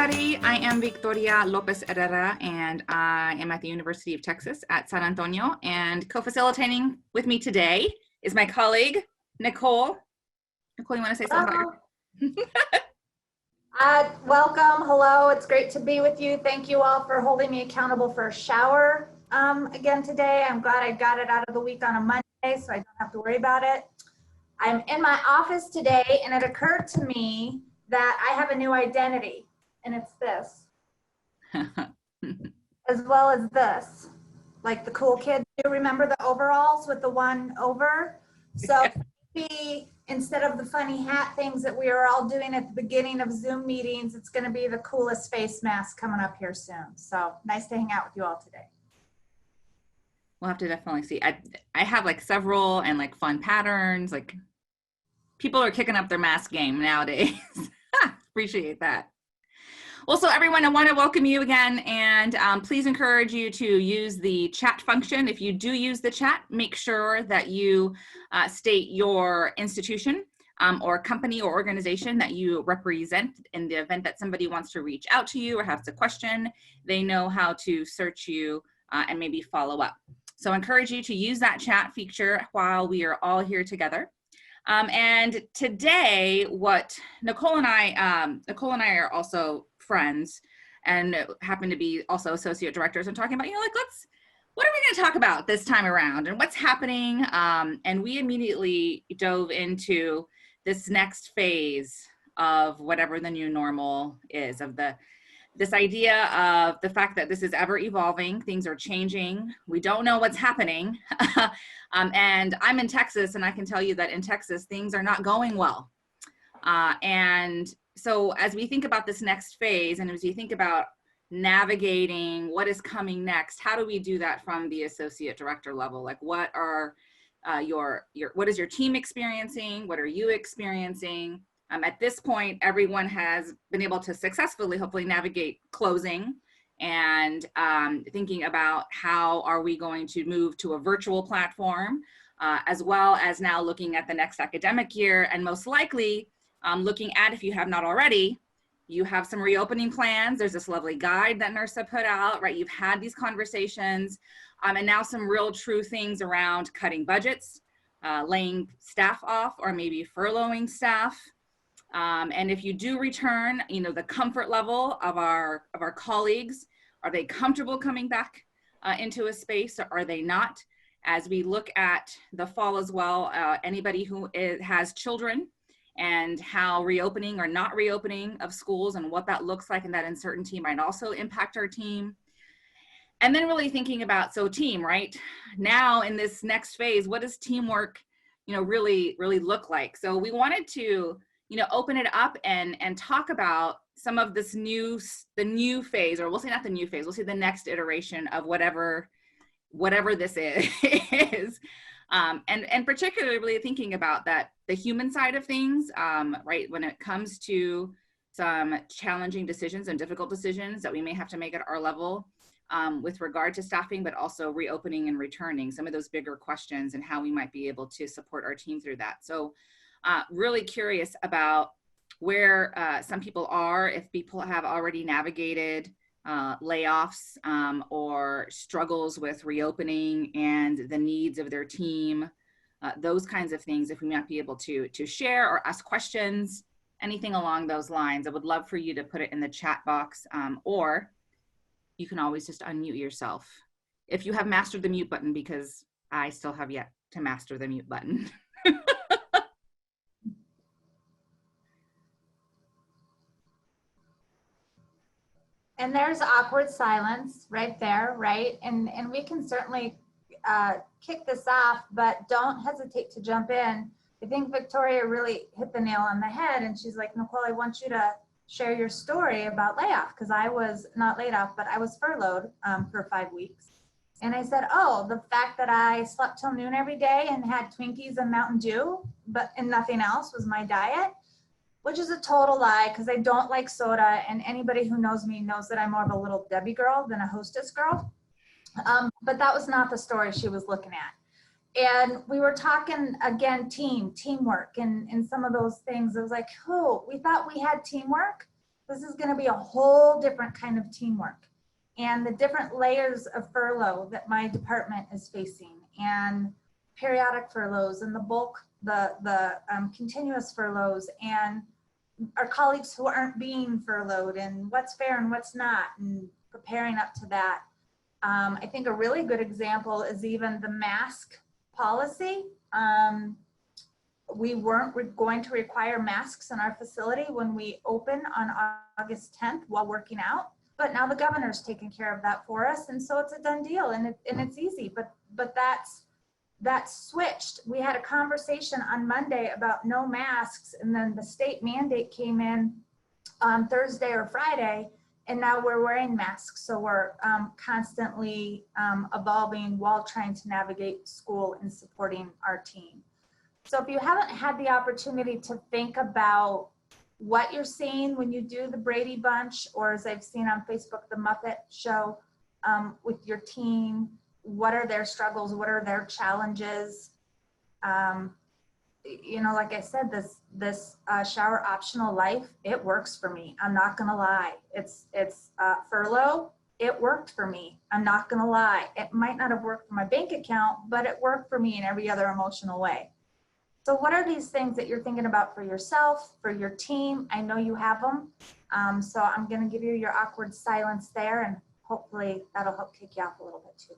everybody. I am Victoria Lopez-Herrera, and I am at the University of Texas at San Antonio. And co-facilitating with me today is my colleague, Nicole. Nicole, you want to say something about welcome. Hello. It's great to be with you. Thank you all for holding me accountable for a shower again today. I'm glad I got it out of the week on a Monday, so I don't have to worry about it. I'm in my office today, and it occurred to me that I have a new identity, and it's this, as well as this, like the cool kids do. Remember the overalls with the one over? So maybe instead of the funny hat things that we are all doing at the beginning of Zoom meetings, it's going to be the coolest face mask coming up here soon. So nice to hang out with you all today. We'll have to definitely see. I have like several and like fun patterns. Like people are kicking up their mask game nowadays. Appreciate that. Well, so everyone, I want to welcome you again, and please encourage you to use the chat function. If you do use the chat, make sure that you state your institution or company or organization that you represent. In the event that somebody wants to reach out to you or has a question, they know how to search you and maybe follow up. So I encourage you to use that chat feature while we are all here together. And today, what Nicole and I are also friends and happen to be also associate directors and talking about, like, what are we going to talk about this time around and what's happening? And we immediately dove into this next phase of whatever the new normal is, of this idea of the fact that this is ever evolving, things are changing, we don't know what's happening. And I'm in Texas, and I can tell you that in Texas, things are not going well. And so as we think about this next phase, and as we think about navigating what is coming next, how do we do that from the associate director level? Like, what are what is your team experiencing? What are you experiencing? At this point, everyone has been able to successfully, hopefully, navigate closing and thinking about how are we going to move to a virtual platform, as well as now looking at the next academic year, and most likely looking at, if you have not already, you have some reopening plans. There's this lovely guide that NIRSA put out, right? You've had these conversations, and now some real true things around cutting budgets, laying staff off, or maybe furloughing staff. And if you do return, the comfort level of our colleagues, are they comfortable coming back into a space, or are they not? As we look at the fall as well, anybody who has children and how reopening or not reopening of schools and what that looks like, and that uncertainty might also impact our team. And then really thinking about, so team, right? Now in this next phase, what does teamwork, really look like? So we wanted to open it up and talk about some of this the new phase, or we'll say not the new phase, we'll say the next iteration of whatever this is. And particularly really thinking about the human side of things, right? When it comes to some challenging decisions and difficult decisions that we may have to make at our level with regard to staffing, but also reopening and returning, some of those bigger questions and how we might be able to support our team through that. So really curious about where some people are, if people have already navigated layoffs or struggles with reopening and the needs of their team, those kinds of things, if we might be able to share or ask questions, anything along those lines. I would love for you to put it in the chat box, or you can always just unmute yourself if you have mastered the mute button, because I still have yet to master the mute button. And there's awkward silence right there, right? And we can certainly kick this off, but don't hesitate to jump in. I think Victoria really hit the nail on the head, and she's like, Nicole, I want you to share your story about layoff, because I was not laid off, but I was furloughed for 5 weeks. And I said, oh, the fact that I slept till noon every day and had Twinkies and Mountain Dew, and nothing else was my diet, which is a total lie, because I don't like soda, and anybody who knows me knows that I'm more of a little Debbie girl than a hostess girl. But that was not the story she was looking at. And we were talking, again, teamwork, and some of those things. It was like, we thought we had teamwork. This is going to be a whole different kind of teamwork, and the different layers of furlough that my department is facing, and periodic furloughs, and the bulk, the continuous furloughs, and our colleagues who aren't being furloughed, and what's fair and what's not, and preparing up to that. I think a really good example is even the mask policy. We weren't going to require masks in our facility when we open on August 10th while working out, but now the governor's taking care of that for us, and so it's a done deal, and it's easy. But that's switched. We had a conversation on Monday about no masks, and then the state mandate came in on Thursday or Friday, and now we're wearing masks. So we're constantly evolving while trying to navigate school and supporting our team. So if you haven't had the opportunity to think about what you're seeing when you do the Brady Bunch, or as I've seen on Facebook, the Muppet Show with your team, what are their struggles? What are their challenges? You know, like I said, this shower optional life, it works for me. I'm not gonna lie. It's furlough. It worked for me. I'm not gonna lie. It might not have worked for my bank account, but it worked for me in every other emotional way. So what are these things that you're thinking about for yourself, for your team? I know you have them. So I'm gonna give you your awkward silence there, and hopefully that'll help kick you off a little bit too.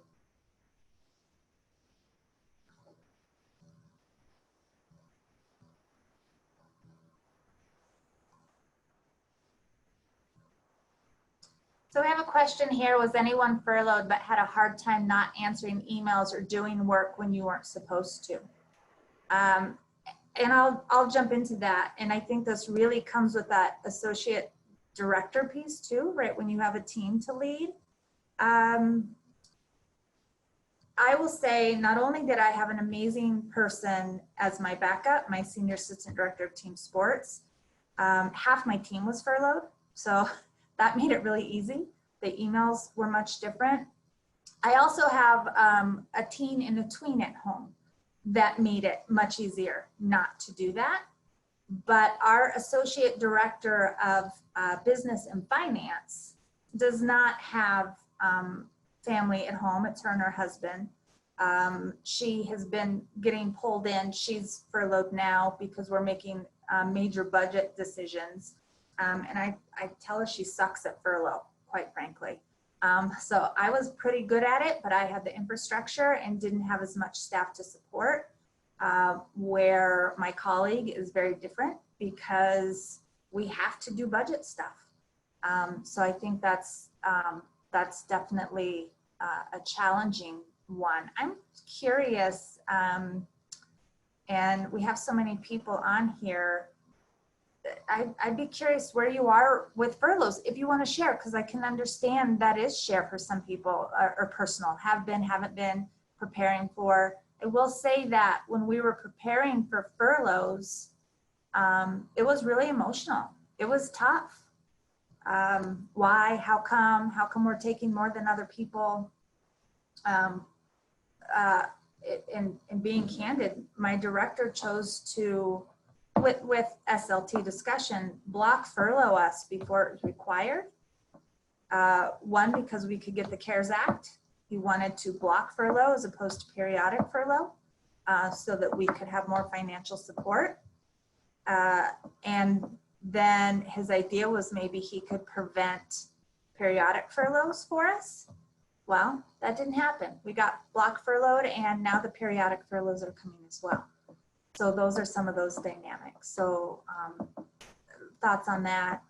So we have a question here. Was anyone furloughed but had a hard time not answering emails or doing work when you weren't supposed to? And I'll jump into that. And I think this really comes with that associate director piece too, right? When you have a team to lead. I will say, not only did I have an amazing person as my backup, my senior assistant director of team sports, half my team was furloughed. So that made it really easy. The emails were much different. I also have a teen and a tween at home. That made it much easier not to do that. But our associate director of business and finance does not have family at home. It's her and her husband. She has been getting pulled in. She's furloughed now because we're making major budget decisions. And I tell her she sucks at furlough, quite frankly. So I was pretty good at it, but I had the infrastructure and didn't have as much staff to support, where my colleague is very different because we have to do budget stuff. So I think that's definitely a challenging one. I'm curious, and we have so many people on here. I'd be curious where you are with furloughs, if you want to share, because I can understand that is share for some people, or personal, have been, haven't been, preparing for. I will say that when we were preparing for furloughs, it was really emotional. It was tough. Why? How come? How come we're taking more than other people? And being candid, my director chose to, with SLT discussion, block furlough us before it was required. One, because we could get the CARES Act. He wanted to block furlough as opposed to periodic furlough, so that we could have more financial support. And then his idea was maybe he could prevent periodic furloughs for us. Well, that didn't happen. We got block furloughed, and now the periodic furloughs are coming as well. So those are some of those dynamics. So thoughts on that?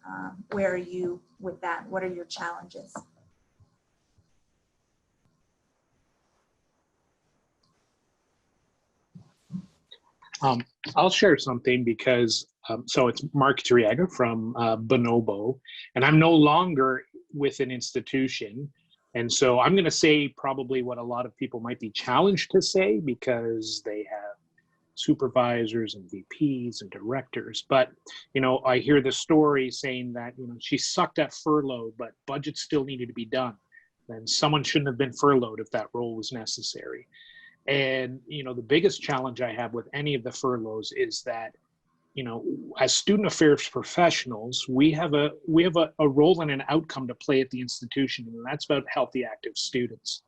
Where are you with that? What are your challenges? I'll share something because, so it's Marc Iturriaga from Bonobo, and I'm no longer with an institution. And so I'm going to say probably what a lot of people might be challenged to say because they have supervisors and VPs and directors. But, you know, I hear the story saying that, you know, she sucked at furlough, but budgets still needed to be done. Then someone shouldn't have been furloughed if that role was necessary. And, you know, the biggest challenge I have with any of the furloughs is that, you know, as student affairs professionals, we have a role and an outcome to play at the institution, and that's about healthy, active students.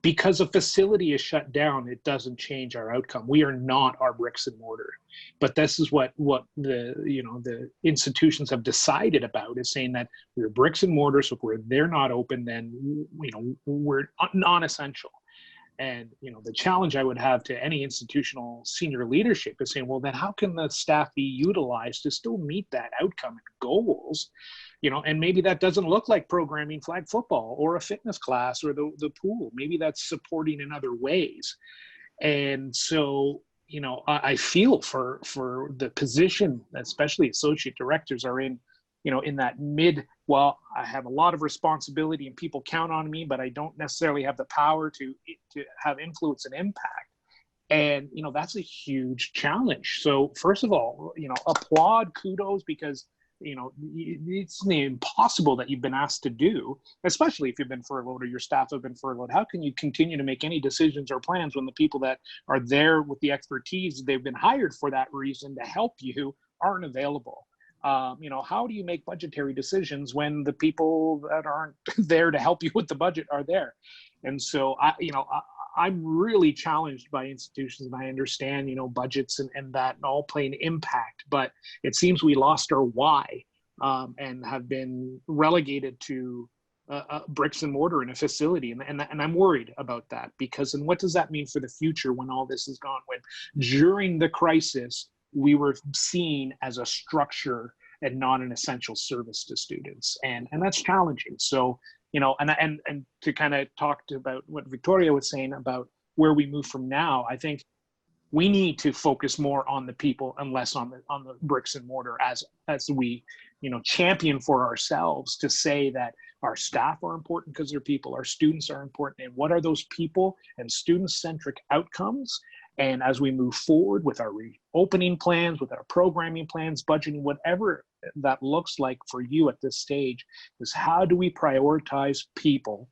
Because a facility is shut down, it doesn't change our outcome. We are not our bricks and mortar, but this is what the institutions have decided about, is saying that we're bricks and mortar. So if they're not open, then we're non-essential. And the challenge I would have to any institutional senior leadership is saying, well, then how can the staff be utilized to still meet that outcome and goals? And maybe that doesn't look like programming flag football or a fitness class or the pool. Maybe that's supporting in other ways. And so, I feel for the position, especially associate directors are in, in that well, I have a lot of responsibility and people count on me, but I don't necessarily have the power to have influence and impact. And, that's a huge challenge. So first of all, applaud, kudos, because it's impossible that you've been asked to do, especially if you've been furloughed or your staff have been furloughed. How can you continue to make any decisions or plans when the people that are there with the expertise they've been hired for that reason to help you aren't available? How do you make budgetary decisions when the people that aren't there to help you with the budget are there? And so I'm really challenged by institutions, and I understand, budgets and that all play an impact, but it seems we lost our why and have been relegated to bricks and mortar in a facility. And I'm worried about that, because then what does that mean for the future when all this is gone? When during the crisis, we were seen as a structure and not an essential service to students. And that's challenging. So, and to kind of talk about what Victoria was saying about where we move from now, I think we need to focus more on the people and less on the bricks and mortar as we, champion for ourselves to say that our staff are important because they're people, our students are important, and what are those people and student-centric outcomes? And as we move forward with our reopening plans, with our programming plans, budgeting, whatever that looks like for you at this stage, is how do we prioritize people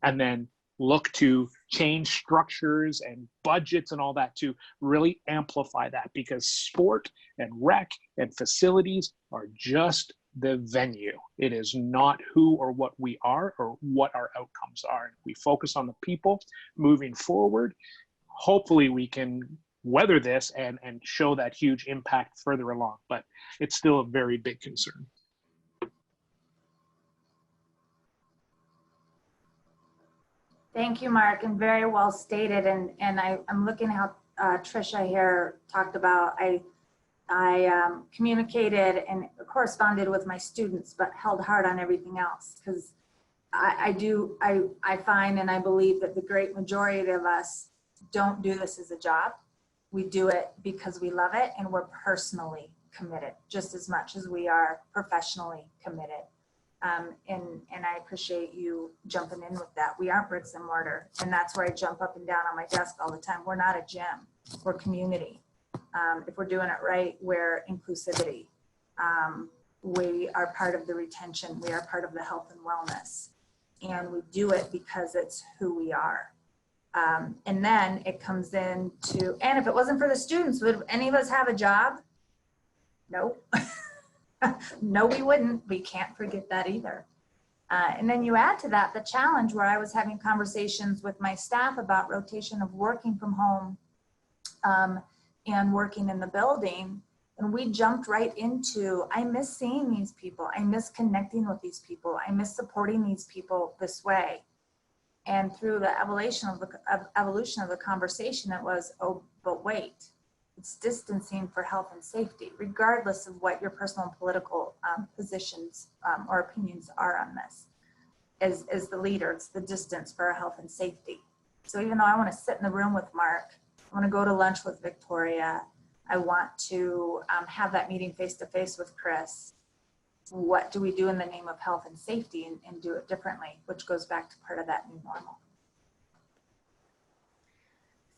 and then look to change structures and budgets and all that to really amplify that, because sport and rec and facilities are just the venue. It is not who or what we are or what our outcomes are. And if we focus on the people moving forward, hopefully we can weather this and show that huge impact further along, but it's still a very big concern. Thank you, Mark, and very well stated. And I'm looking how Tricia here talked about, I communicated and corresponded with my students, but held hard on everything else, because I find and I believe that the great majority of us don't do this as a job. We do it because we love it and we're personally committed just as much as we are professionally committed. And I appreciate you jumping in with that. We aren't bricks and mortar, and that's where I jump up and down on my desk all the time. We're not a gym, we're community. If we're doing it right, we're inclusivity. We are part of the retention. We are part of the health and wellness, and we do it because it's who we are. And then it comes into, and if it wasn't for the students, would any of us have a job? No. No, we wouldn't. We can't forget that either. And then you add to that the challenge where I was having conversations with my staff about rotation of working from home and working in the building. And we jumped right into, I miss seeing these people. I miss connecting with these people. I miss supporting these people this way. And through the evolution of the conversation, it was, oh, but wait, it's distancing for health and safety, regardless of what your personal and political positions or opinions are on this. As the leader, it's the distance for our health and safety. So even though I want to sit in the room with Mark, I want to go to lunch with Victoria, I want to have that meeting face-to-face with Chris, what do we do in the name of health and safety and do it differently, which goes back to part of that new normal.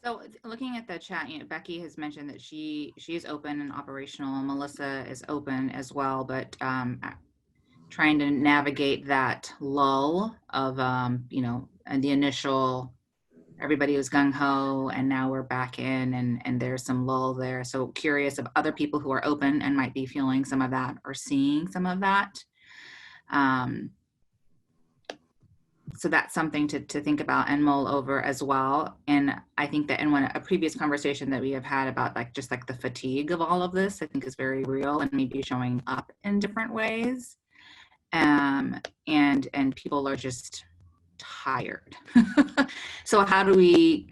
So looking at the chat, Becky has mentioned that she is open and operational. Melissa is open as well, but trying to navigate that lull of, and the initial everybody was gung-ho, and now we're back in, and there's some lull there. So curious of other people who are open and might be feeling some of that or seeing some of that. So that's something to think about and mull over as well. And I think that in a previous conversation that we have had about just like the fatigue of all of this, I think is very real and maybe showing up in different ways. And people are just tired. So how do we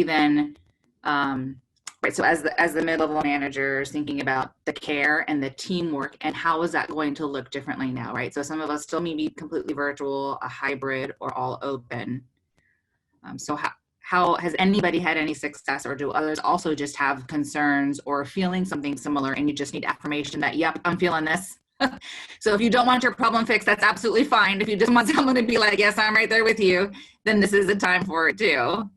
then, right, so as the mid-level managers, thinking about the care and the teamwork, and how is that going to look differently now, right? So some of us still may be completely virtual, a hybrid, or all open. So how has anybody had any success, or do others also just have concerns or feeling something similar, and you just need affirmation that, yep, I'm feeling this. So if you don't want your problem fixed, that's absolutely fine. If you just want someone to be like, yes, I'm right there with you, then this is the time for it too.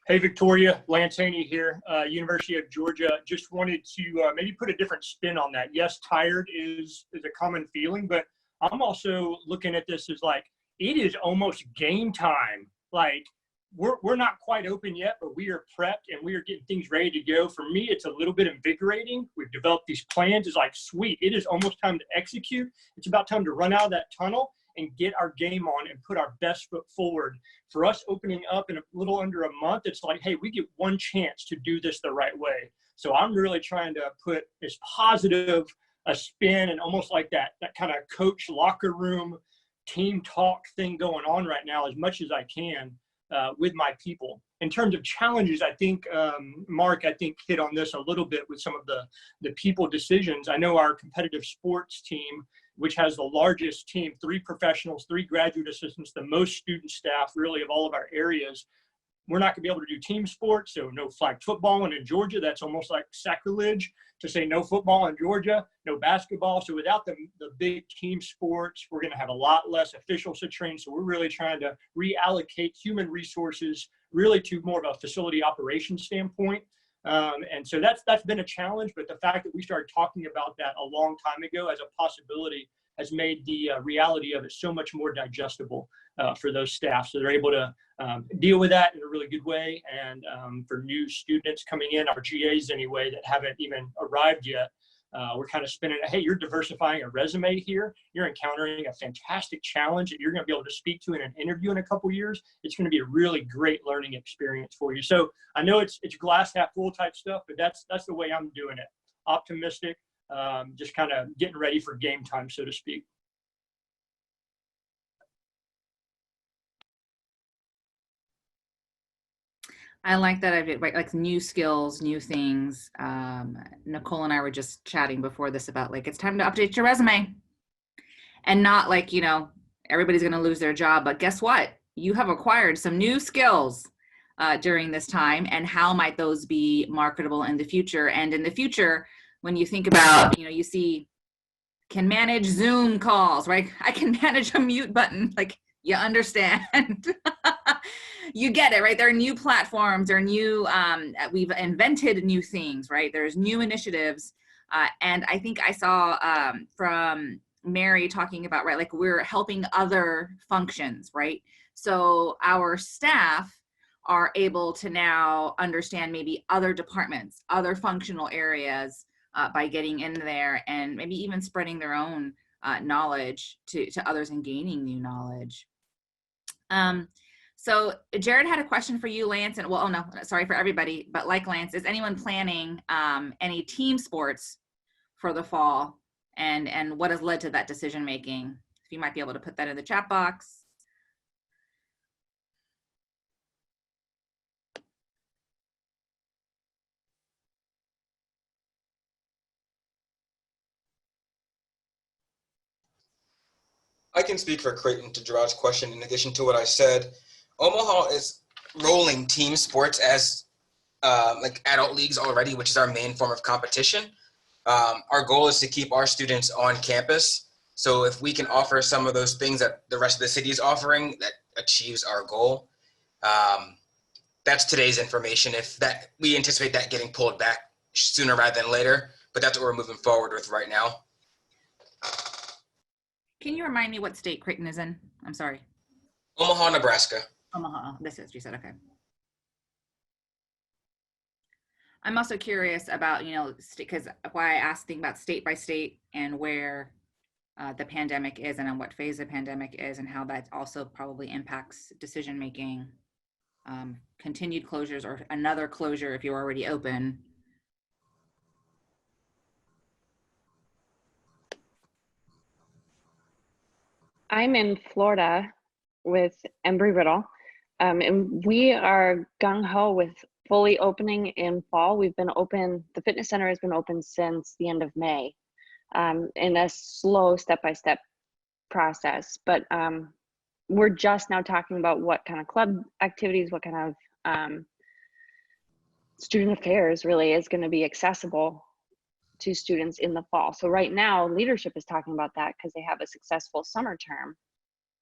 Hey, Victoria, Lance Haynie here, University of Georgia. Just wanted to maybe put a different spin on that. Yes, tired is a common feeling, but I'm also looking at this as like, it is almost game time. Like, we're not quite open yet, but we are prepped and we are getting things ready to go. For me, it's a little bit invigorating. We've developed these plans. It's like, sweet, it is almost time to execute. It's about time to run out of that tunnel and get our game on and put our best foot forward. For us opening up in a little under a month, it's like, hey, we get one chance to do this the right way. So I'm really trying to put as positive a spin and almost like that kind of coach locker room team talk thing going on right now as much as I can with my people. In terms of challenges, I think Mark, hit on this a little bit with some of the people decisions. I know our competitive sports team, which has the largest team, 3 professionals, 3 graduate assistants, the most student staff really of all of our areas. We're not gonna be able to do team sports, so no flag football. And in Georgia, that's almost like sacrilege to say no football in Georgia, no basketball. So without the big team sports, we're gonna have a lot less officials to train. So we're really trying to reallocate human resources really to more of a facility operations standpoint. And so that's been a challenge, but the fact that we started talking about that a long time ago as a possibility has made the reality of it so much more digestible for those staff. So they're able to deal with that in a really good way. And for new students coming in, our GAs anyway, that haven't even arrived yet, we're kind of spinning, hey, you're diversifying a resume here. You're encountering a fantastic challenge that you're going to be able to speak to in an interview in a couple years. It's going to be a really great learning experience for you. So I know it's glass half full type stuff, but that's the way I'm doing it. Optimistic, just kind of getting ready for game time, so to speak. I like that idea, right? Like new skills, new things. Nicole and I were just chatting before this about like, it's time to update your resume, and not like, everybody's going to lose their job, but guess what? You have acquired some new skills during this time, and how might those be marketable in the future? And in the future, when you think about, you see, can manage Zoom calls, right? I can manage a mute button. Like, you understand. You get it, right? There are new platforms, there are new, we've invented new things, right? There's new initiatives. And I think I saw from Mary talking about, right, like we're helping other functions, right? So our staff are able to now understand maybe other departments, other functional areas by getting in there, and maybe even spreading their own knowledge to others and gaining new knowledge. So Jerrod had a question for you, Lance, and well, oh no, sorry, for everybody, but like Lance, is anyone planning any team sports for the fall, and what has led to that decision making? If you might be able to put that in the chat box. I can speak for Creighton to Jerrod's question. In addition to what I said, Omaha is rolling team sports as like adult leagues already, which is our main form of competition. Our goal is to keep our students on campus. So if we can offer some of those things that the rest of the city is offering, that achieves our goal. That's today's information. If that, we anticipate that getting pulled back sooner rather than later, but that's what we're moving forward with right now. Can you remind me what state Creighton is in? I'm sorry. Omaha, Nebraska. Omaha. This is, you said, okay. I'm also curious about, because why I asked thing about state by state and where the pandemic is and on what phase the pandemic is and how that also probably impacts decision making, continued closures or another closure if you're already open. I'm in Florida with Embry-Riddle, and we are gung-ho with fully opening in fall. We've been open, the fitness center has been open since the end of May, in a slow step-by-step process. But we're just now talking about what kind of club activities, what kind of student affairs really is going to be accessible to students in the fall. So right now, leadership is talking about that because they have a successful summer term.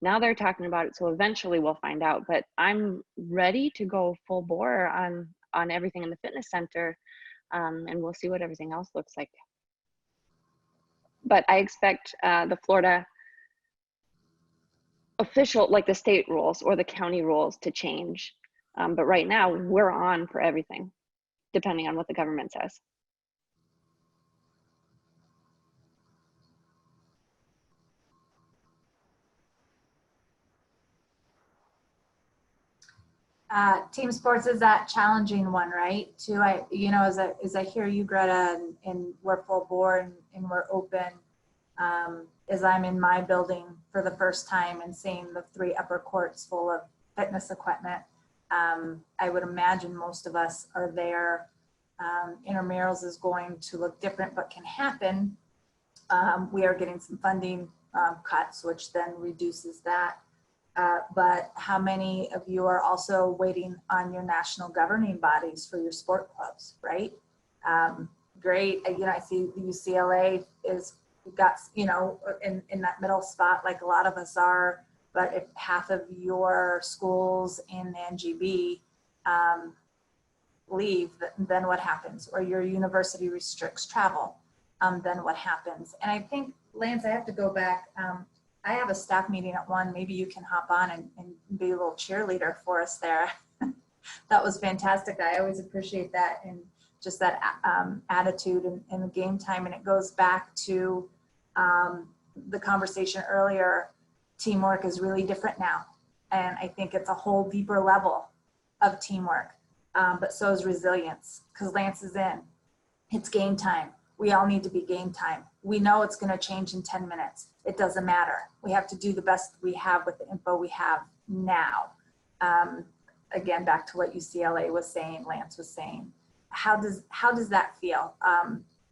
Now they're talking about it, so eventually we'll find out. But I'm ready to go full bore on everything in the fitness center, and we'll see what everything else looks like. But I expect the Florida official, like the state rules or the county rules, to change. But right now, we're on for everything, depending on what the government says. Team sports is that challenging one, right? Too, as I hear you, Greta, and we're full board and we're open, as I'm in my building for the first time and seeing the 3 upper courts full of fitness equipment, I would imagine most of us are there. Intramurals is going to look different, but can happen. We are getting some funding cuts, which then reduces that. But how many of you are also waiting on your national governing bodies for your sport clubs, right? Great. I see the UCLA is got, in that middle spot, like a lot of us are. But if half of your schools in the NGB leave, then what happens? Or your university restricts travel, then what happens? And I think, Lance, I have to go back. I have a staff meeting at 1. Maybe you can hop on and be a little cheerleader for us there. That was fantastic. I always appreciate that, and just that attitude and the game time. And it goes back to the conversation earlier. Teamwork is really different now. And I think it's a whole deeper level of teamwork, but so is resilience, because Lance is in. It's game time. We all need to be game time. We know it's going to change in 10 minutes. It doesn't matter. We have to do the best we have with the info we have now. Again, back to what UCLA was saying, Lance was saying. How does that feel?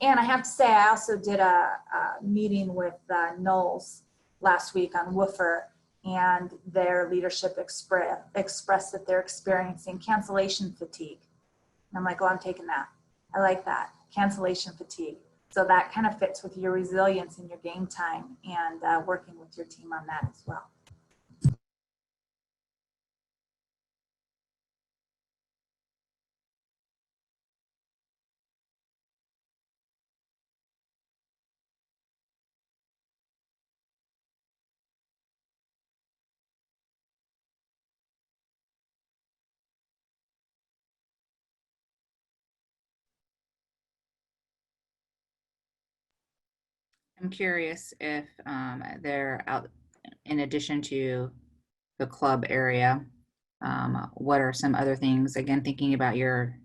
And I have to say, I also did a meeting with Knowles last week on Woofer, and their leadership expressed that they're experiencing cancellation fatigue. And I'm like, oh, I'm taking that. I like that, cancellation fatigue. So that kind of fits with your resilience and your game time, and working with your team on that as well. I'm curious if they're out, in addition to the club area, what are some other things, again, thinking about your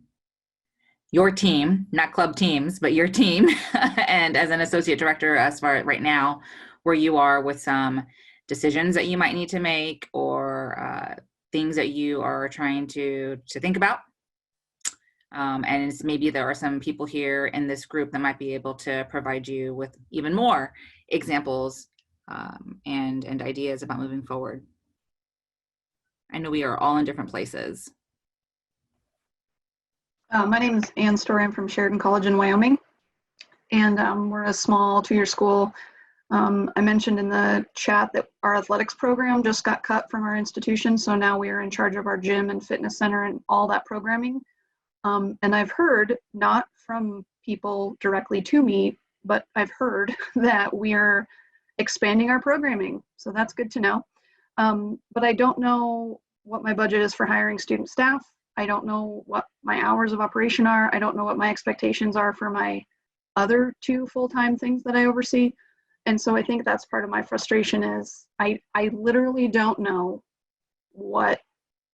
team, not club teams, but your team, and as an associate director, as far as right now, where you are with some decisions that you might need to make, or things that you are trying to think about. And it's maybe there are some people here in this group that might be able to provide you with even more examples and ideas about moving forward. I know we are all in different places. My name is Ann Storey. I'm from Sheridan College in Wyoming, and we're a small 2-year school. I mentioned in the chat that our athletics program just got cut from our institution, so now we are in charge of our gym and fitness center and all that programming. And I've heard, not from people directly to me, but I've heard that we're expanding our programming. So that's good to know. But I don't know what my budget is for hiring student staff. I don't know what my hours of operation are. I don't know what my expectations are for my other 2 full-time things that I oversee. And so I think that's part of my frustration is I literally don't know what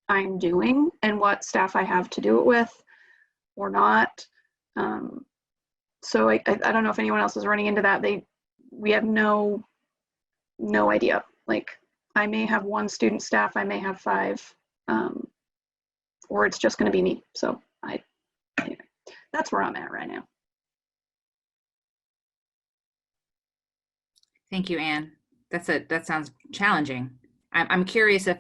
I'm doing and what staff I have to do it with or not. So I don't know if anyone else is running into that. We have no idea. Like, I may have 1 student staff, I may have 5, or it's just going to be me. So anyway, that's where I'm at right now. Thank you, Anne. That sounds challenging. I'm curious if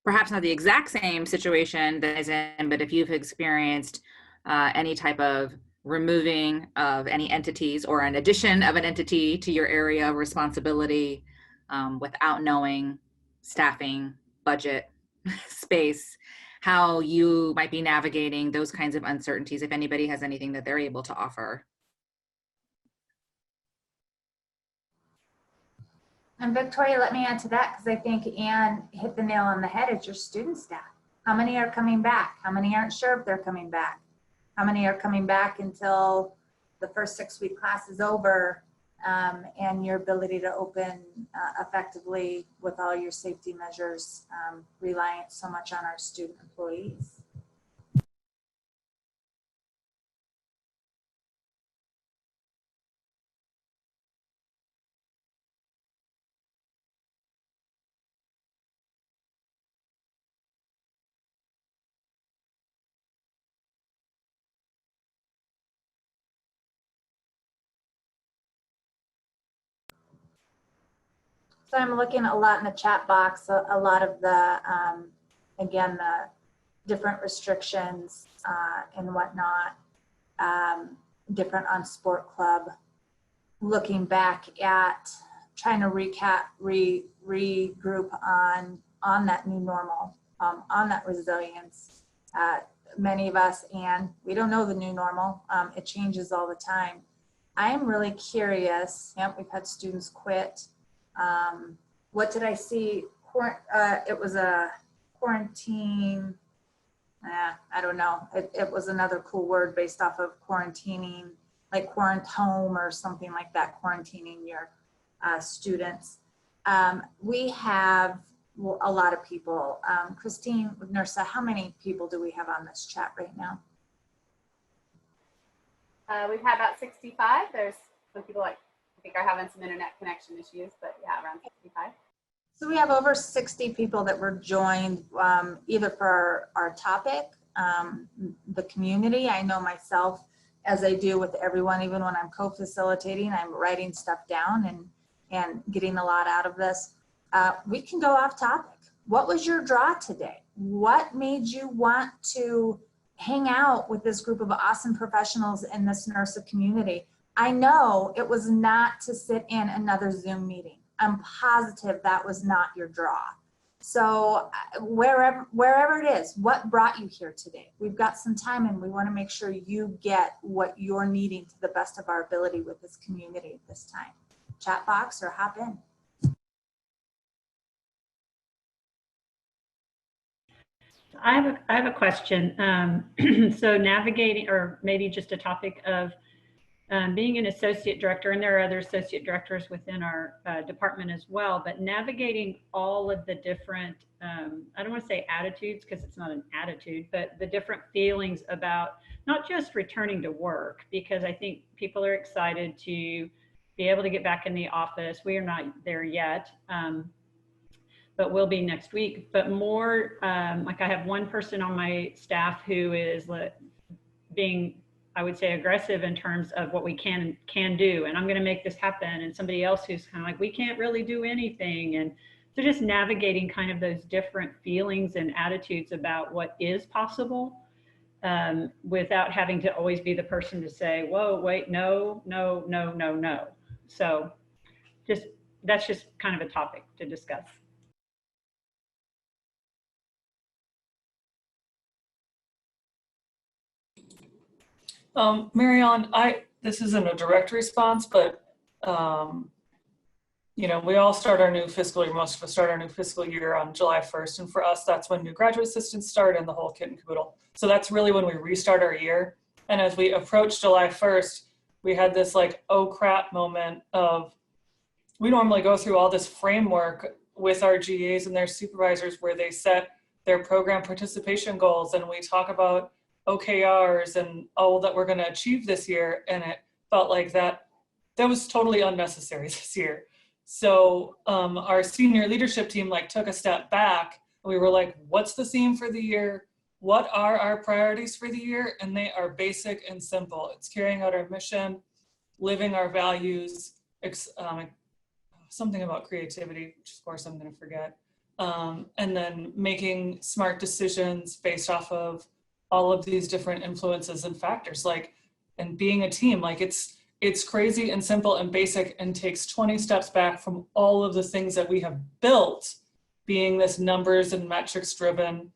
perhaps not the exact same situation that is in, but if you've experienced any type of removing of any entities or an addition of an entity to your area of responsibility without knowing staffing, budget, space, how you might be navigating those kinds of uncertainties, if anybody has anything that they're able to offer. And Victoria, let me add to that, because I think Anne hit the nail on the head. It's your student staff. How many are coming back? How many aren't sure if they're coming back? How many are coming back until the first 6-week class is over, and your ability to open effectively with all your safety measures, reliant so much on our student employees? So I'm looking a lot in the chat box, a lot of the, again, the different restrictions and whatnot, different on sport club, looking back at trying to recap, regroup on that new normal, on that resilience. Many of us, and we don't know the new normal, it changes all the time. I am really curious, we've had students quit. What did I see? It was a quarantine. I don't know. It was another cool word based off of quarantining, like quarantine or something like that, quarantining your students. We have a lot of people. Christine with NIRSA, how many people do we have on this chat right now? We've had about 65. There's some people I think are having some internet connection issues, but yeah, around 65. So we have over 60 people that were joined either for our topic, the community. I know myself, as I do with everyone, even when I'm co-facilitating, I'm writing stuff down and getting a lot out of this. We can go off topic. What was your draw today? What made you want to hang out with this group of awesome professionals in this NIRSA community? I know it was not to sit in another Zoom meeting. I'm positive that was not your draw. So wherever it is, what brought you here today? We've got some time and we want to make sure you get what you're needing to the best of our ability with this community at this time. Chat box or hop in. I have a question. So navigating, or maybe just a topic of being an associate director, and there are other associate directors within our department as well, but navigating all of the different, I don't want to say attitudes because it's not an attitude, but the different feelings about not just returning to work, because I think people are excited to be able to get back in the office. We are not there yet, but we'll be next week. But more, like I have one person on my staff who is being, I would say, aggressive in terms of what we can do, and I'm going to make this happen. And somebody else who's kind of like, we can't really do anything. And so just navigating kind of those different feelings and attitudes about what is possible, without having to always be the person to say, whoa, wait, no, no, no, no, no. So that's just kind of a topic to discuss. Marion, this isn't a direct response, but you know, we all start our new fiscal year, most of us start our new fiscal year on July 1st. And for us, that's when new graduate assistants start and the whole kit and caboodle. So that's really when we restart our year. And as we approach July 1st, we had this like, oh crap moment of, we normally go through all this framework with our GAs and their supervisors where they set their program participation goals and we talk about OKRs and all that we're going to achieve this year. And it felt like that was totally unnecessary this year. So our senior leadership team like took a step back. We were like, what's the theme for the year? What are our priorities for the year? And they are basic and simple. It's carrying out our mission, living our values, something about creativity, which of course I'm going to forget. And then making smart decisions based off of all of these different influences and factors, like, and being a team. Like it's crazy and simple and basic and takes 20 steps back from all of the things that we have built, being this numbers and metrics driven.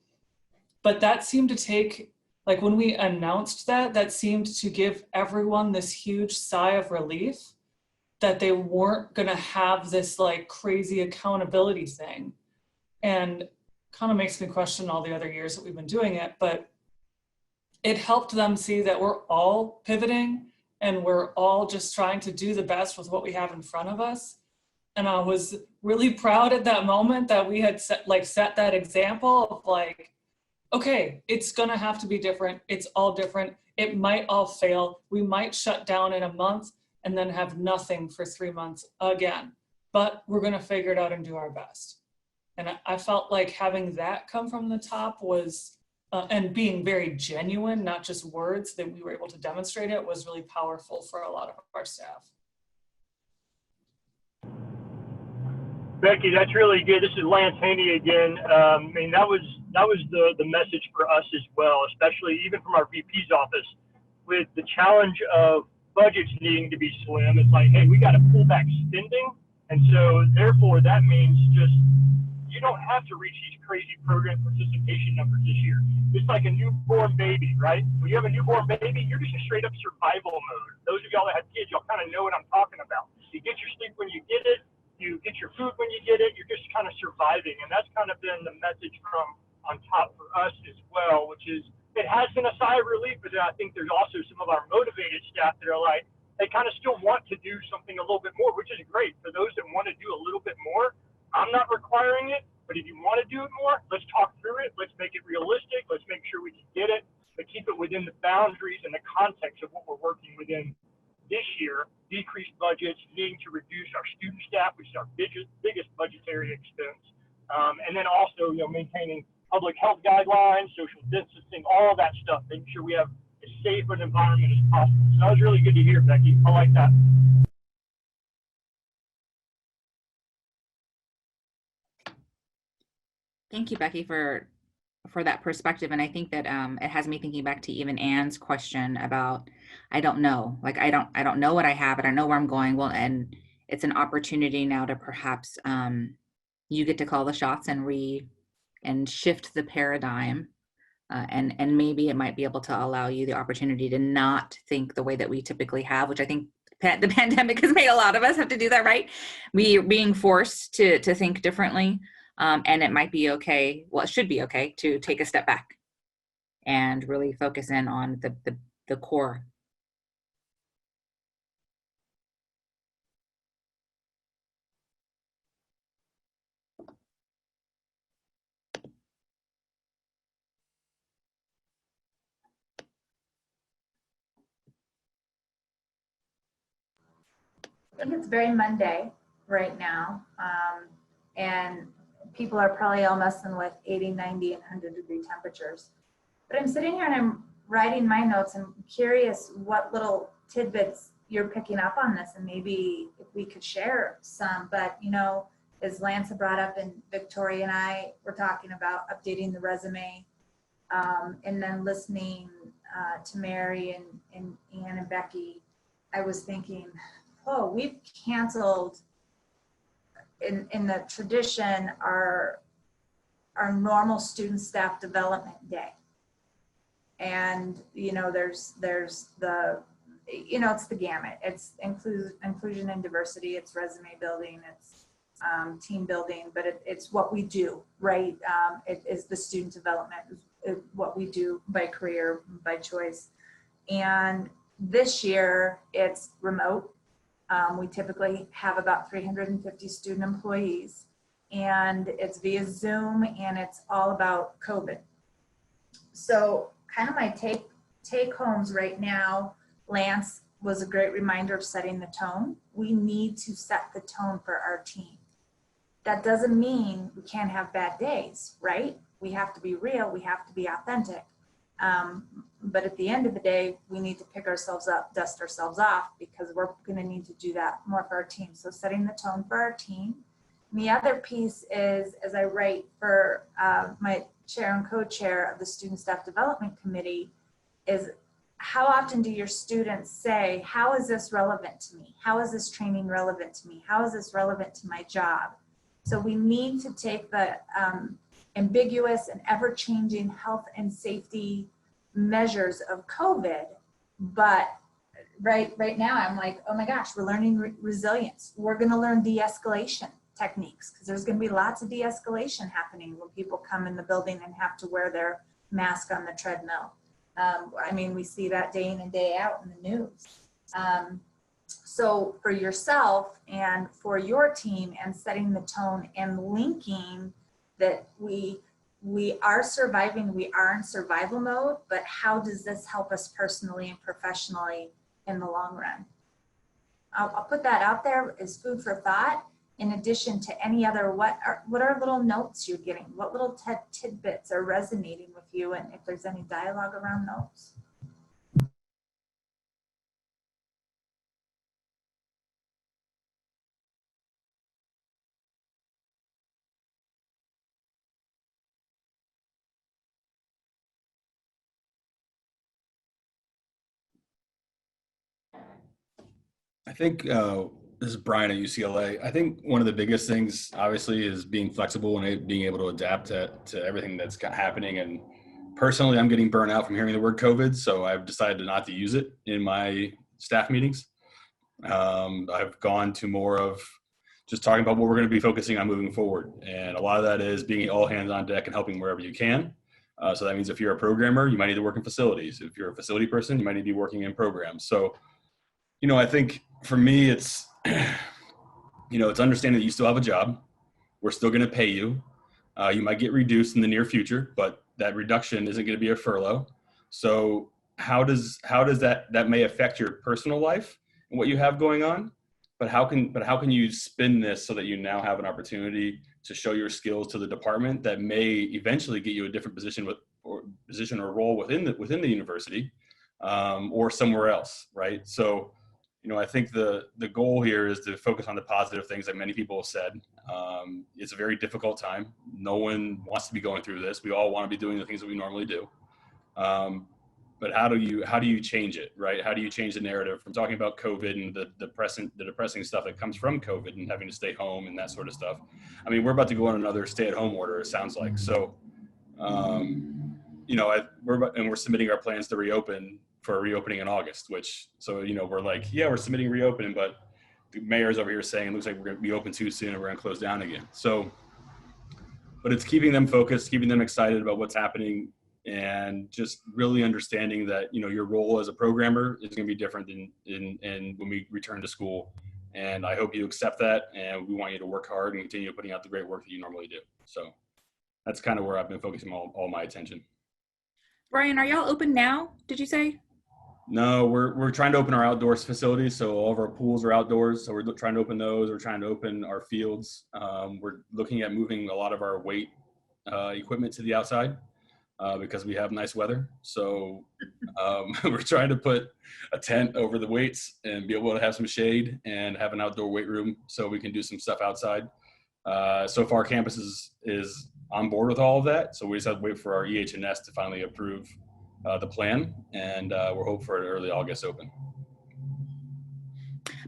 But that seemed to take, like when we announced that seemed to give everyone this huge sigh of relief that they weren't gonna have this like crazy accountability thing. And kind of makes me question all the other years that we've been doing it, but it helped them see that we're all pivoting and we're all just trying to do the best with what we have in front of us. And I was really proud at that moment that we had set that example of like, okay, it's gonna have to be different. It's all different. It might all fail. We might shut down in a month and then have nothing for 3 months again, but we're gonna figure it out and do our best. And I felt like having that come from the top was, and being very genuine, not just words, that we were able to demonstrate it, was really powerful for a lot of our staff. Becky, that's really good. This is Lance Haynie again. I mean, that was the message for us as well, especially even from our VP's office, with the challenge of budgets needing to be slim. It's like, hey, we got to pull back spending, and so therefore that means just you don't have to reach these crazy program participation numbers this year. It's like a newborn baby, right? When you have a newborn baby, you're just in straight up survival mode. Those of y'all that have kids, y'all kind of know what I'm talking about. You get your sleep when you get it, you get your food when you get it, you're just kind of surviving. And that's kind of been the message from on top for us as well, which is, it has been a sigh of relief, but I think there's also some of our motivated staff that are like, they kind of still want to do something a little bit more, which is great. For those that want to do a little bit more, I'm not requiring it, but if you want to do it more, let's talk through it. Let's make it realistic. Let's make sure we can get it, but keep it within the boundaries and the context of what we're working within this year. Decreased budgets, needing to reduce our student staff, which is our biggest budgetary expense. And then also, maintaining public health guidelines, social distancing, all of that stuff, making sure we have as safe an environment as possible. So that was really good to hear, Becky. I like that. Thank you, Becky, for that perspective. And I think that it has me thinking back to even Anne's question about, I don't know, like, I don't know what I have, I don't know where I'm going. Well, and it's an opportunity now to perhaps you get to call the shots and shift the paradigm. And maybe it might be able to allow you the opportunity to not think the way that we typically have, which I think the pandemic has made a lot of us have to do that, right? We are being forced to think differently. And it might be okay, well, it should be okay to take a step back and really focus in on the core. I think it's very Monday right now. And people are probably all messing with 80, 90, and 100-degree temperatures. But I'm sitting here and I'm writing my notes. I'm curious what little tidbits you're picking up on this, and maybe if we could share some. But, as Lance had brought up, and Victoria and I were talking about updating the resume, and then listening to Mary and Ann and Becky, I was thinking, oh, we've canceled in the tradition our normal student staff development day. And there's the it's the gamut. It's inclusion and diversity, it's resume building, it's team building, but it's what we do, right? It is the student development, what we do by career, by choice. And this year it's remote. We typically have about 350 student employees, and it's via Zoom, and it's all about COVID. So kind of my take homes right now, Lance was a great reminder of setting the tone. We need to set the tone for our team. That doesn't mean we can't have bad days, right? We have to be real, we have to be authentic. But at the end of the day, we need to pick ourselves up, dust ourselves off, because we're gonna need to do that more for our team. So setting the tone for our team. And the other piece is, as I write for my chair and co-chair of the Student Staff Development Committee, is how often do your students say, how is this relevant to me? How is this training relevant to me? How is this relevant to my job? So we need to take the ambiguous and ever-changing health and safety measures of COVID, but right now I'm like, oh my gosh, we're learning resilience. We're gonna learn de-escalation techniques, because there's gonna be lots of de-escalation happening when people come in the building and have to wear their mask on the treadmill. I mean, we see that day in and day out in the news. So for yourself and for your team, and setting the tone and linking that we are surviving, we are in survival mode, but how does this help us personally and professionally in the long run? I'll put that out there as food for thought, in addition to any other, what are little notes you're getting? What little tidbits are resonating with you, and if there's any dialogue around notes? I think this is Brian at UCLA. I think one of the biggest things, obviously, is being flexible and being able to adapt to everything that's happening. And personally, I'm getting burnt out from hearing the word COVID, so I've decided not to use it in my staff meetings. I've gone to more of just talking about what we're going to be focusing on moving forward. And a lot of that is being all hands on deck and helping wherever you can. So that means if you're a programmer, you might need to work in facilities. If you're a facility person, you might need to be working in programs. So, I think for me, it's, it's understanding that you still have a job. We're still going to pay you. You might get reduced in the near future, but that reduction isn't going to be a furlough. So how does that may affect your personal life and what you have going on? But how can you spin this so that you now have an opportunity to show your skills to the department that may eventually get you a different position or role within the university, or somewhere else, right? So, I think the goal here is to focus on the positive things that many people have said. It's a very difficult time. No one wants to be going through this. We all want to be doing the things that we normally do. But how do you change it, right? How do you change the narrative from talking about COVID and the depressing stuff that comes from COVID and having to stay home and that sort of stuff? I mean, we're about to go on another stay-at-home order, it sounds like. So, we're submitting our plans to reopen for a reopening in August, we're like, yeah, we're submitting reopening, but the mayor's over here saying it looks like we're going to be open too soon and we're going to close down again. So, but it's keeping them focused, keeping them excited about what's happening, and just really understanding that, your role as a programmer is going to be different than when we return to school. And I hope you accept that, and we want you to work hard and continue putting out the great work that you normally do. So that's kind of where I've been focusing all my attention. Brian, are y'all open now, did you say? No, we're trying to open our outdoors facilities. So all of our pools are outdoors. So we're trying to open those. We're trying to open our fields. We're looking at moving a lot of our weight equipment to the outside because we have nice weather. So we're trying to put a tent over the weights and be able to have some shade and have an outdoor weight room so we can do some stuff outside. So far, campus is on board with all of that. So we just have to wait for our EH&S to finally approve the plan, and we're hoping for an early August open.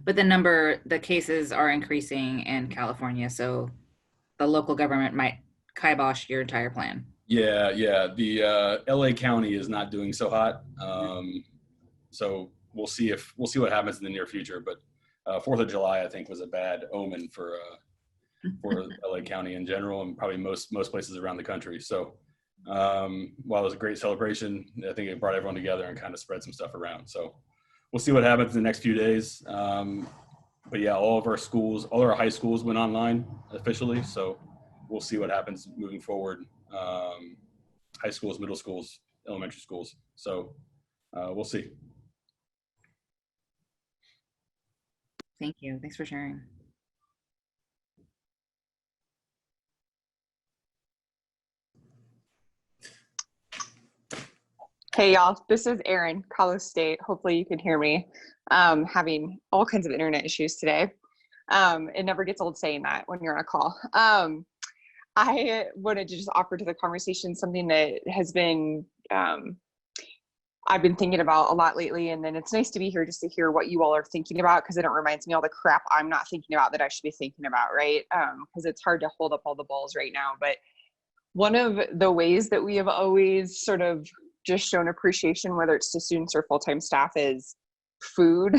But the cases are increasing in California, so the local government might kibosh your entire plan. Yeah. The LA County is not doing so hot. So we'll see what happens in the near future. But 4th of July, I think, was a bad omen for LA County in general, and probably most places around the country. So while it was a great celebration, I think it brought everyone together and kind of spread some stuff around. So we'll see what happens in the next few days. But yeah, all our high schools went online officially. So we'll see what happens moving forward. High schools, middle schools, elementary schools. So we'll see. Thank you. Thanks for sharing. Hey y'all, this is Erin, Carlos State. Hopefully you can hear me. Having all kinds of internet issues today. It never gets old saying that when you're on a call. I wanted to just offer to the conversation something that has been, I've been thinking about a lot lately, and then it's nice to be here just to hear what you all are thinking about, because it reminds me all the crap I'm not thinking about that I should be thinking about, right? Because it's hard to hold up all the balls right now. But one of the ways that we have always sort of just shown appreciation, whether it's to students or full-time staff, is food.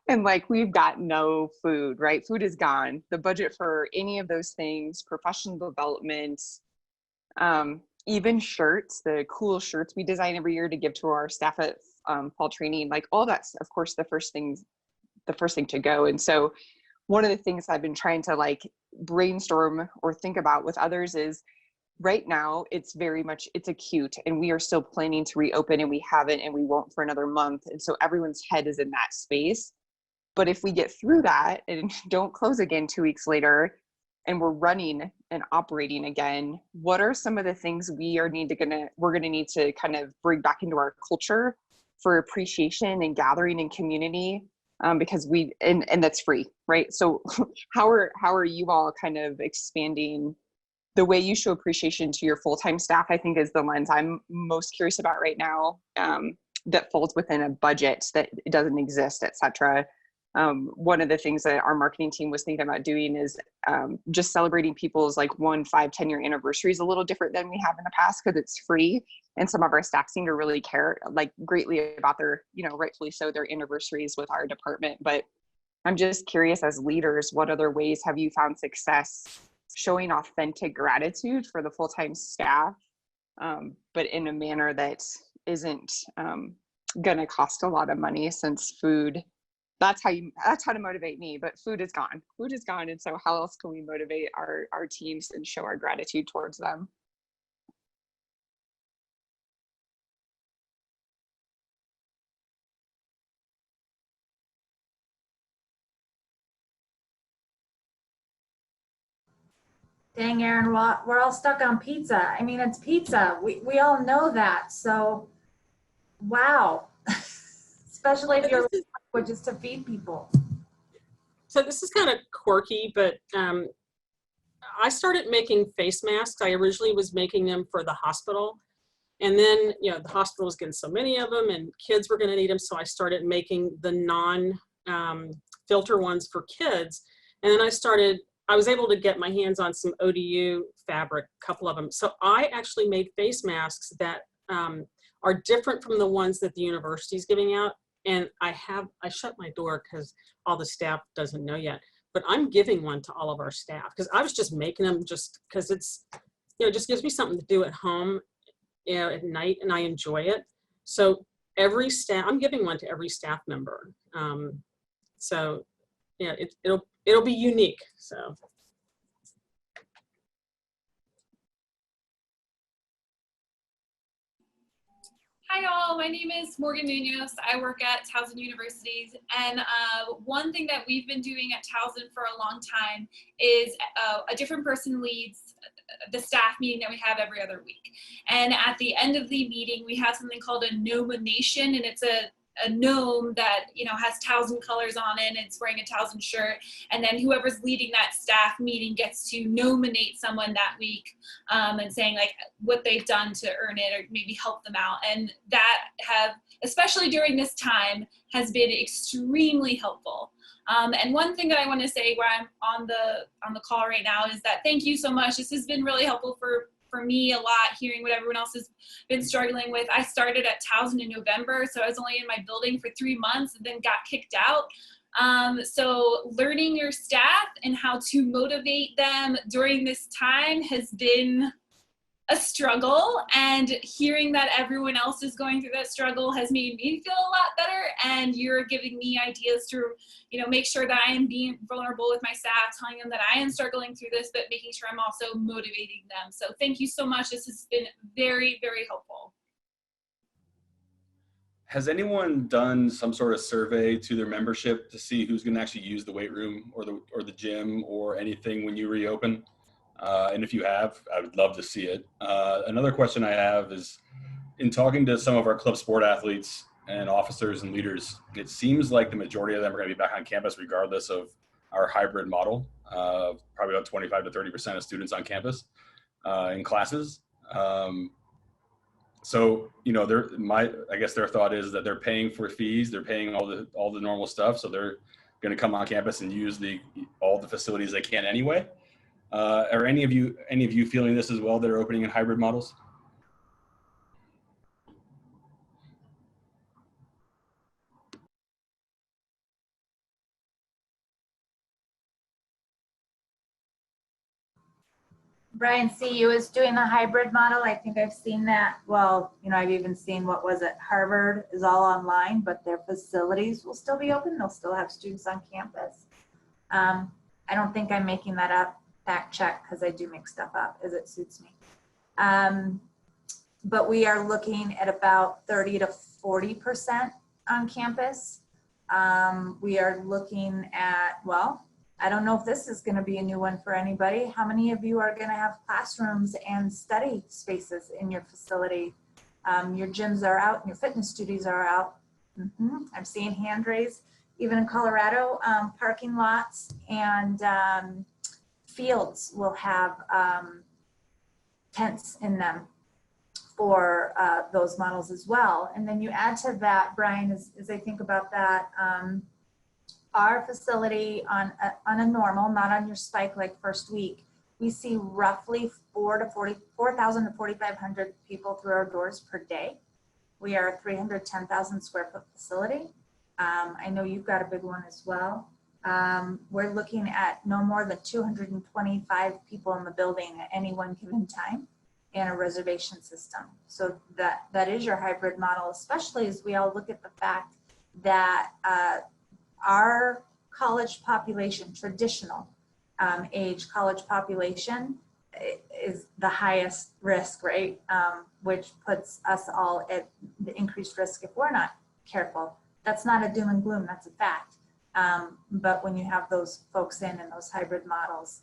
And like, we've got no food, right? Food is gone. The budget for any of those things, professional development, even shirts, the cool shirts we design every year to give to our staff at fall training, like all that's, of course, the first thing to go. And so one of the things I've been trying to like brainstorm or think about with others is, right now, it's acute, and we are still planning to reopen, and we haven't, and we won't for another month. And so everyone's head is in that space. But if we get through that and don't close again 2 weeks later, and we're running and operating again, what are some of the things we're going to need to kind of bring back into our culture for appreciation and gathering and community? Because and that's free, right? So how are you all kind of expanding the way you show appreciation to your full-time staff? I think is the lens I'm most curious about right now, that falls within a budget that doesn't exist, et cetera. One of the things that our marketing team was thinking about doing is just celebrating people's like 1, 5, 10-year anniversaries a little different than we have in the past, because it's free. And some of our staff seem to really care like greatly about their, rightfully so, their anniversaries with our department. But I'm just curious, as leaders, what other ways have you found success showing authentic gratitude for the full-time staff, but in a manner that isn't going to cost a lot of money, since food, that's how to motivate me, but food is gone. And so how else can we motivate our teams and show our gratitude towards them? Dang, Erin, we're all stuck on pizza. I mean, it's pizza. We all know that. So, wow. Especially if your language is to feed people. So this is kind of quirky, but I started making face masks. I originally was making them for the hospital. And then, the hospital was getting so many of them and kids were going to need them. So I started making the non-filter ones for kids. And then I was able to get my hands on some ODU fabric, a couple of them. So I actually made face masks that are different from the ones that the university is giving out. And I shut my door because all the staff doesn't know yet, but I'm giving one to all of our staff, because I was just making them just because it's, it just gives me something to do at home, at night, and I enjoy it. So I'm giving one to every staff member. So yeah, it'll be unique. So. Hi all, my name is Morgan Munoz. I work at Towson University, and one thing that we've been doing at Towson for a long time is a different person leads the staff meeting that we have every other week. And at the end of the meeting, we have something called a nomination, and it's a gnome that has Towson colors on it, and it's wearing a Towson shirt, and then whoever's leading that staff meeting gets to nominate someone that week, and saying like what they've done to earn it or maybe help them out. And that especially during this time, has been extremely helpful. And one thing that I want to say where I'm on the call right now is that thank you so much. This has been really helpful for for me a lot, hearing what everyone else has been struggling with. I started at Towson in November, so I was only in my building for 3 months and then got kicked out. So learning your staff and how to motivate them during this time has been a struggle, and hearing that everyone else is going through that struggle has made me feel a lot better. And you're giving me ideas to, you know, make sure that I am being vulnerable with my staff, telling them that I am struggling through this, but making sure I'm also motivating them. So thank you so much. This has been very, very helpful. Has anyone done some sort of survey to their membership to see who's going to actually use the weight room or the gym or anything when you reopen? And if you have, I would love to see it. Another question I have is, in talking to some of our club sport athletes and officers and leaders, it seems like the majority of them are going to be back on campus regardless of our hybrid model. Probably about 25 to 30% of students on campus in classes. So, you know, I guess their thought is that they're paying for fees, they're paying all the normal stuff, so they're going to come on campus and use all the facilities they can anyway. Are any of you feeling this as well that are opening in hybrid models? Brian, CU is doing the hybrid model. I think I've seen that. Well, you know, I've even seen, what was it? Harvard is all online, but their facilities will still be open. They'll still have students on campus. I don't think I'm making that up. Fact check, because I do make stuff up as it suits me. But we are looking at about 30 to 40% on campus. We are looking at, well, I don't know if this is going to be a new one for anybody. How many of you are going to have classrooms and study spaces in your facility? Your gyms are out and your fitness studios are out. I'm seeing hand raised. Even in Colorado, parking lots and fields will have tents in them for those models as well. And then you add to that, Brian, as I think about that, our facility on a normal, not on your spike like first week, we see roughly 4,000 to 4,500 people through our doors per day. We are a 310,000 square foot facility. I know you've got a big one as well. We're looking at no more than 225 people in the building at any one given time and a reservation system. So that is your hybrid model, especially as we all look at the fact that our college population, traditional age college population, is the highest risk, right? Which puts us all at the increased risk if we're not careful. That's not a doom and gloom, that's a fact. But when you have those folks in those hybrid models,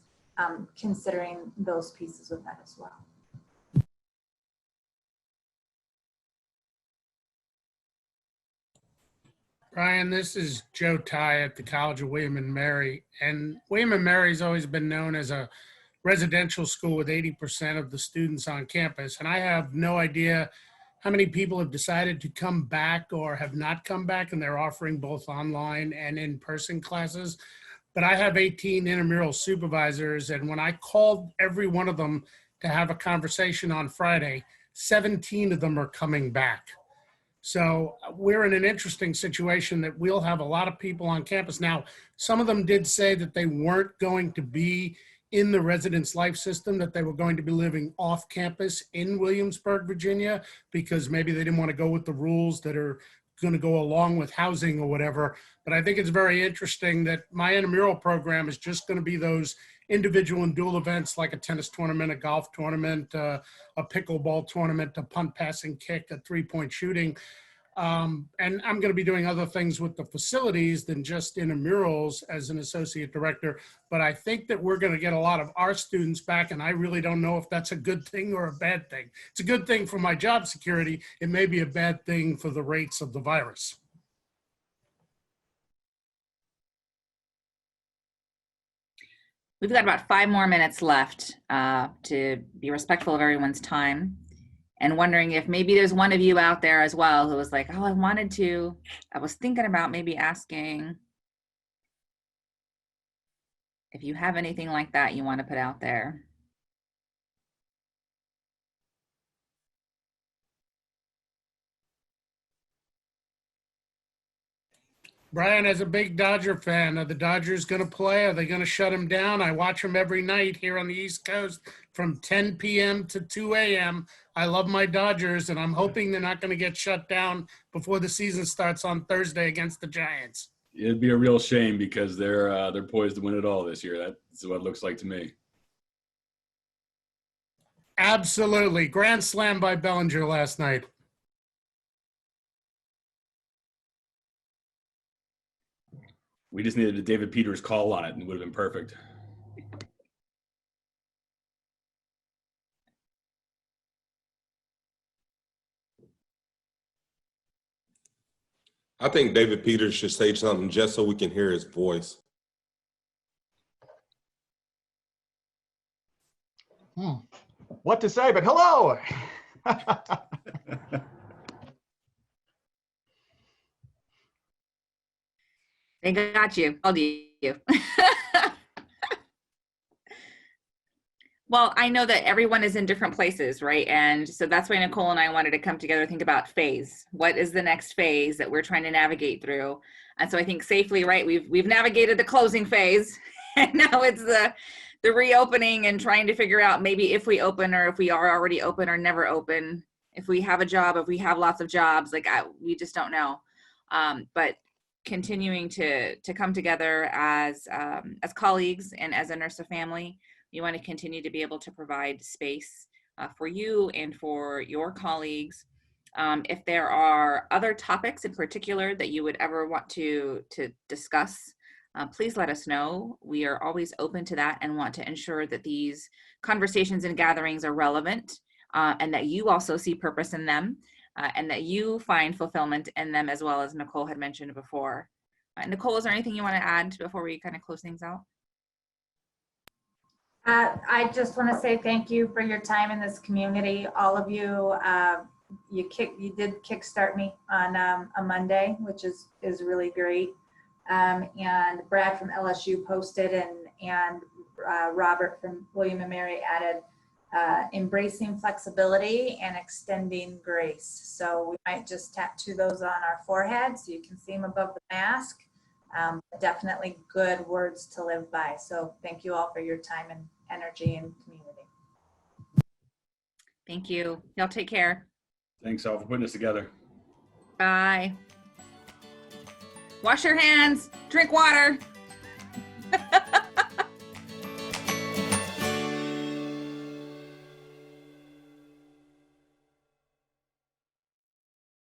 considering those pieces with that as well. Brian, this is Joe Tighe at the College of William and Mary. And William and Mary's always been known as a residential school with 80% of the students on campus. And I have no idea how many people have decided to come back or have not come back, and they're offering both online and in-person classes. But I have 18 intramural supervisors, and when I called every one of them to have a conversation on Friday, 17 of them are coming back. So we're in an interesting situation that we'll have a lot of people on campus. Now, some of them did say that they weren't going to be in the residence life system, that they were going to be living off campus in Williamsburg, Virginia, because maybe they didn't want to go with the rules that are going to go along with housing or whatever. But I think it's very interesting that my intramural program is just going to be those individual and dual events like a tennis tournament, a golf tournament, a pickleball tournament, a punt, passing, kick, a three-point shooting. And I'm going to be doing other things with the facilities than just intramurals as an associate director. But I think that we're going to get a lot of our students back, and I really don't know if that's a good thing or a bad thing. It's a good thing for my job security. It may be a bad thing for the rates of the virus. We've got about 5 more minutes left to be respectful of everyone's time, and wondering if maybe there's one of you out there as well who was like, oh, I was thinking about maybe asking. If you have anything like that you want to put out there. Brian, as a big Dodger fan, are the Dodgers going to play? Are they going to shut them down? I watch them every night here on the East Coast from 10 p.m. to 2 a.m. I love my Dodgers, and I'm hoping they're not going to get shut down before the season starts on Thursday against the Giants. It'd be a real shame because they're poised to win it all this year. That's what it looks like to me. Absolutely. Grand slam by Bellinger last night. We just needed a David Peters call on it and it would have been perfect. I think David Peters should say something just so we can hear his voice. What to say, but hello. They got you. I'll do you. Well, I know that everyone is in different places, right? And so that's why Nicole and I wanted to come together, think about phase. What is the next phase that we're trying to navigate through? And so I think safely, right, we've navigated the closing phase, and now it's the reopening and trying to figure out maybe if we open or if we are already open or never open, if we have a job, if we have lots of jobs, like we just don't know. But continuing to come together as colleagues and as a NIRSA family, we want to continue to be able to provide space for you and for your colleagues. If there are other topics in particular that you would ever want to discuss, please let us know. We are always open to that and want to ensure that these conversations and gatherings are relevant and that you also see purpose in them. And that you find fulfillment in them, as well as Nicole had mentioned before. Nicole, is there anything you want to add before we kind of close things out? I just want to say thank you for your time in this community. All of you, you did kickstart me on a Monday, which is really great. And Brad from LSU posted, and Robert from William and Mary added, embracing flexibility and extending grace. So we might just tattoo those on our forehead so you can see them above the mask. Definitely good words to live by. So thank you all for your time and energy and community. Thank you. Y'all take care. Thanks all for putting this together. Bye. Wash your hands, drink water.